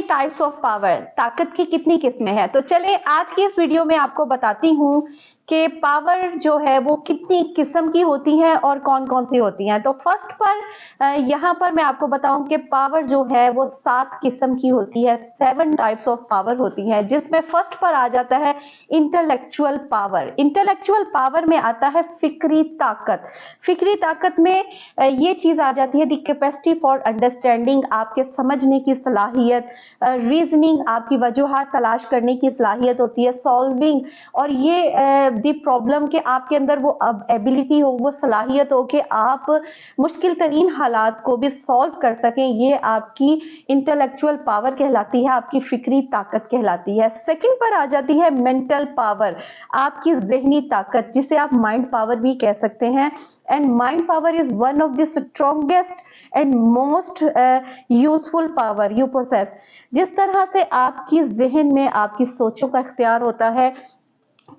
Types of power, ताकत की कितनी किस्में हैं। तो चले आज की इस वीडियो में आपको बताती हूँ कि पावर जो है वो कितनी किस्म की होती है और कौन कौन सी होती हैं। तो फर्स्ट पर यहाँ पर मैं आपको बताऊं कि पावर जो है वो 7 किस्म की होती है, 7 टाइप्स ऑफ पावर होती है, जिसमें फर्स्ट पर आ जाता है इंटेलेक्चुअल पावर। इंटेलेक्चुअल पावर में आता है फिक्री ताकत। फिक्री ताकत में ये चीज आ जाती है द कैपेसिटी फॉर अंडरस्टैंडिंग, आपके समझने की सलाहियत, रीजनिंग, आपकी वजूहात तलाश करने की सलाहियत होती है, सॉल्विंग, और ये दी प्रॉब्लम के आपके अंदर वो एबिलिटी हो, वो सलाहियत हो कि आप मुश्किल तरीन हालात को भी सॉल्व कर सकें, ये आपकी इंटेलेक्चुअल पावर कहलाती है, आपकी फिक्री ताकत कहलाती है। सेकंड पर आ जाती है मेंटल पावर, आपकी जहनी ताकत, जिसे आप माइंड पावर भी कह सकते हैं। And mind power is one of the strongest and most useful power you possess. जिस तरह से आपकी जहन में आपकी सोचों का इख्तियार होता है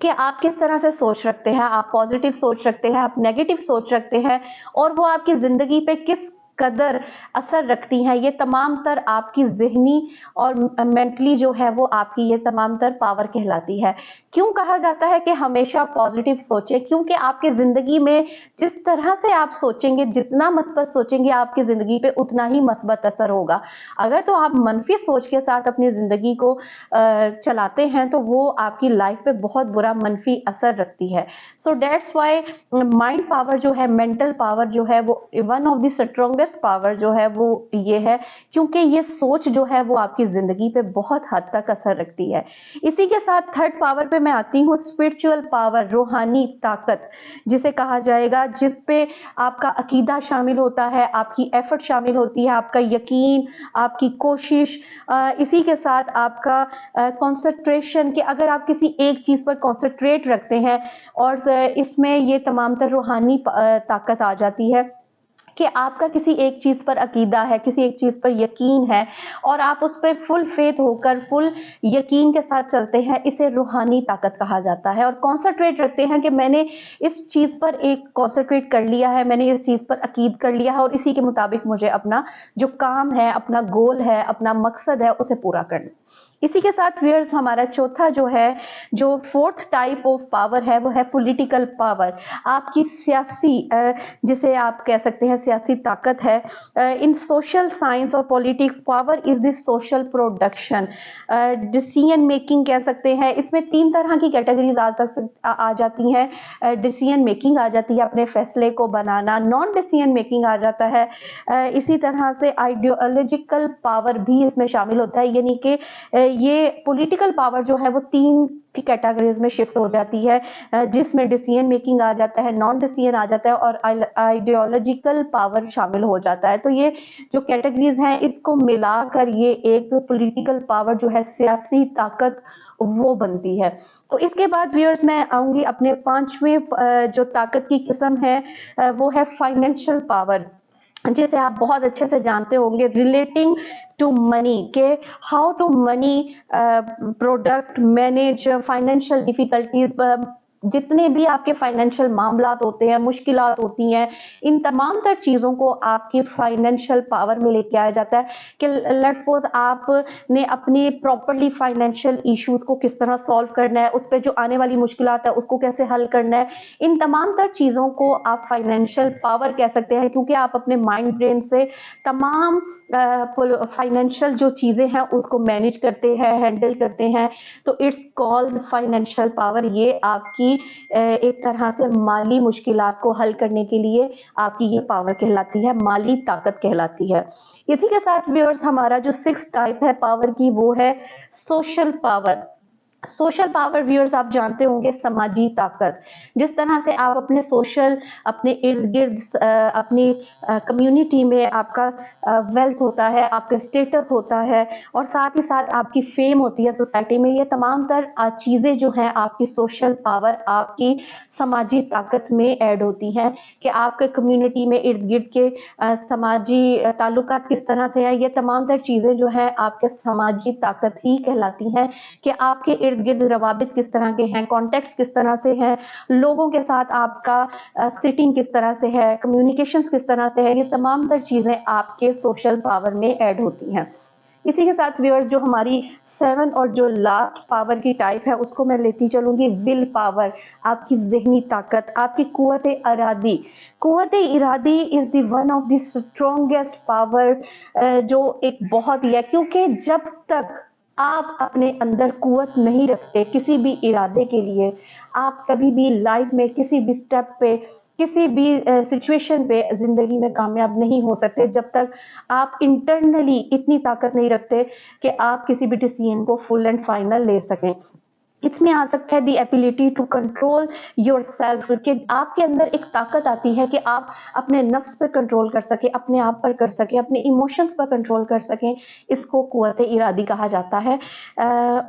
कि आप किस तरह से सोच रखते हैं, आप पॉजिटिव सोच रखते हैं, आप नेगेटिव सोच रखते हैं, और वो आपकी जिंदगी पे किस कदर असर रखती हैं, ये तमाम तर आपकी जहनी और मेंटली जो है वो आपकी ये तमाम तर पावर कहलाती है। क्यों कहा जाता है कि हमेशा पॉजिटिव सोचें? क्योंकि आपकी जिंदगी में जिस तरह से आप सोचेंगे, जितना मस्बत सोचेंगे, आपकी जिंदगी पे उतना ही मस्बत असर होगा। अगर तो आप मनफी सोच के साथ अपनी जिंदगी को चलाते हैं तो वो आपकी लाइफ पे बहुत बुरा मनफी असर रखती है। So that's why mind power जो है, मेंटल पावर जो है, वो one of the strongest power जो है वो ये है, क्योंकि ये सोच जो है वो आपकी जिंदगी पे बहुत हद तक असर रखती है। इसी के साथ थर्ड पावर पे मैं आती हूँ, स्पिरिचुअल पावर, रूहानी ताकत जिसे कहा जाएगा, जिस पे आपका अकीदा शामिल होता है, आपकी एफर्ट शामिल होती है, आपका यकीन, आपकी कोशिश, इसी के साथ आपका कंसंट्रेशन, कि अगर आप किसी एक चीज पर कंसंट्रेट रखते हैं, और इसमें ये तमाम तर रूहानी ताकत आ जाती है कि आपका किसी एक चीज पर अकीदा है, किसी एक चीज पर यकीन है, और आप उस पर फुल फेथ होकर, फुल यकीन के साथ चलते हैं, इसे रूहानी ताकत कहा जाता है। और कॉन्सेंट्रेट रखते हैं कि मैंने इस चीज पर एक कॉन्सेंट्रेट कर लिया है, मैंने इस चीज पर अकीद कर लिया है, और इसी के मुताबिक मुझे अपना जो काम है, अपना गोल है, अपना मकसद है, उसे पूरा करना। इसी के साथ व्यूअर्स हमारा चौथा जो है, जो फोर्थ टाइप ऑफ पावर है, वो है पॉलिटिकल पावर, आपकी सियासी, जिसे आप कह सकते हैं सियासी ताकत है। इन सोशल साइंस और politics, power is the social production, decision making कह सकते हैं। इसमें 3 तरह की कैटेगरीज आ जाती हैं। डिसीजन मेकिंग आ जाती है, अपने फैसले को बनाना, नॉन डिसीजन मेकिंग आ जाता है, इसी तरह से आइडियोलॉजिकल पावर भी इसमें शामिल होता है, यानी कि ये पॉलिटिकल पावर जो है वो 3 की कैटेगरीज में शिफ्ट हो जाती है, जिसमें डिसीजन मेकिंग आ जाता है, नॉन डिसीजन आ जाता है, और आइडियोलॉजिकल पावर शामिल हो जाता है। तो ये जो कैटेगरीज हैं, इसको मिलाकर ये एक पॉलिटिकल पावर जो है, सियासी ताकत, वो बनती है। तो इसके बाद व्यूअर्स मैं आऊंगी अपने 5वें जो ताकत की किस्म है, वो है फाइनेंशियल पावर, जिसे आप बहुत अच्छे से जानते होंगे, रिलेटिंग टू मनी, के how to money product manage financial difficulties, जितने भी आपके फाइनेंशियल मामलात होते हैं, मुश्किलात होती हैं, इन तमाम तर चीज़ों को आपकी फाइनेंशियल पावर में लेके आया जाता है। कि लेट्स सपोज आपने अपनी प्रॉपरली फाइनेंशियल इश्यूज को किस तरह सॉल्व करना है, उस पर जो आने वाली मुश्किलात है उसको कैसे हल करना है, इन तमाम तर चीज़ों को आप फाइनेंशियल पावर कह सकते हैं, क्योंकि आप अपने माइंड ब्रेन से तमाम फाइनेंशियल जो चीज़ें हैं उसको मैनेज करते हैं, हैंडल करते हैं। तो इट्स कॉल्ड फाइनेंशियल पावर। ये आपकी एक तरह से माली मुश्किलात को हल करने के लिए आपकी ये पावर कहलाती है, माली ताकत कहलाती है। इसी के साथ व्यूअर्स हमारा जो 6 टाइप है पावर की, वो है social power. Social power viewers आप जानते होंगे, समाजी ताकत। जिस तरह से आप अपने सोशल, अपने इर्द गिर्द, अपनी कम्युनिटी में आपका वेल्थ होता है, आपका स्टेटस होता है, और साथ ही साथ आपकी फेम होती है सोसाइटी में, ये तमाम तर चीज़ें जो हैं आपकी सोशल पावर, आपकी समाजी ताकत में ऐड होती हैं। कि आपके कम्युनिटी में इर्द गिर्द के समाजी ताल्लुकात किस तरह से हैं, ये तमाम तर चीज़ें जो हैं आपके समाजी ताकत ही कहलाती हैं। कि आपके इर्द गिर्द रवाबित किस तरह के हैं, कॉन्टेक्ट किस तरह से हैं, लोगों के साथ आपका सिटिंग किस तरह से है, कम्युनिकेशन किस तरह से है, ये तमाम तर चीज़ें आपके सोशल पावर में ऐड होती हैं। इसी के साथ व्यूअर्स जो हमारी 7 और जो लास्ट पावर की टाइप है उसको मैं लेती चलूंगी विल पावर, आपकी ज़हनी ताकत, आपकी कुव्वत-ए-इरादी। कुव्वत-ए-इरादी is the one of the strongest power जो एक बहुत ही है, क्योंकि जब तक आप अपने अंदर कुव्वत नहीं रखते किसी भी इरादे के लिए, आप कभी भी लाइफ में किसी भी स्टेप पे, किसी भी सिचुएशन पे ज़िंदगी में कामयाब नहीं हो सकते जब तक आप इंटरनली इतनी ताकत नहीं रखते कि आप किसी भी डिसीजन को फुल एंड फाइनल ले सकें। इसमें आ सकता है the ability to control yourself, कि आपके अंदर एक ताकत आती है कि आप अपने नफ्स पर कंट्रोल कर सकें, अपने आप पर कर सकें, अपने इमोशंस पर कंट्रोल कर सकें। इसको कुव्वत इरादी कहा जाता है।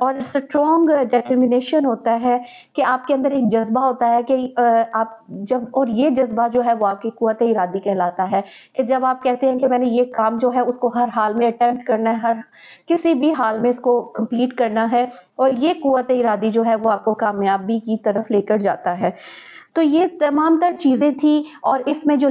और स्ट्रॉन्ग डिटर्मिनेशन होता है कि आपके अंदर एक जज्बा होता है कि आप जब, और ये जज्बा जो है वो आपकी कुव्वत इरादी कहलाता है कि जब आप कहते हैं कि मैंने ये काम जो है उसको हर हाल में अटेम्प्ट करना है, हर किसी भी हाल में इसको कंप्लीट करना है, और ये कुव्वत इरादी जो है वो आपको कामयाबी की तरफ लेकर जाता है। तो ये तमाम तर चीज़ें थी, और इसमें जो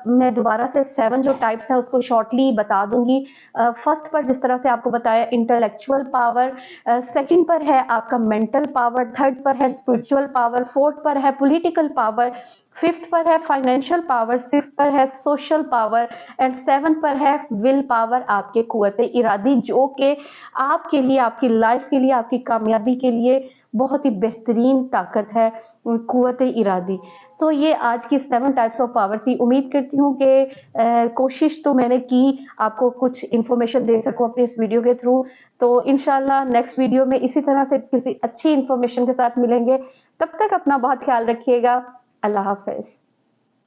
मैं दोबारा से 7 जो टाइप्स हैं उसको शॉर्टली बता दूंगी। फर्स्ट पर जिस तरह से आपको बताया इंटेलेक्चुअल पावर, सेकंड पर है आपका मेंटल पावर, थर्ड पर है स्पिरिचुअल पावर, फोर्थ पर है पॉलिटिकल पावर, फिफ्थ पर है फाइनेंशियल पावर, सिक्स पर है सोशल पावर, एंड सेवन पर है विल पावर, आपके कुव्वत इरादी, जो कि आपके लिए, आपकी लाइफ के लिए, आपकी कामयाबी के लिए बहुत ही बेहतरीन ताकत है कुव्वत इरादी। तो ये आज की 7 टाइप्स ऑफ पावर थी। उम्मीद करती हूँ कि कोशिश तो मैंने की आपको कुछ इंफॉर्मेशन दे सकूँ अपने इस वीडियो के थ्रू। तो इंशाल्लाह नेक्स्ट वीडियो में इसी तरह से किसी अच्छी इंफॉर्मेशन के साथ मिलेंगे। तब तक अपना बहुत ख्याल रखिएगा। अल्लाह हाफ़िज़।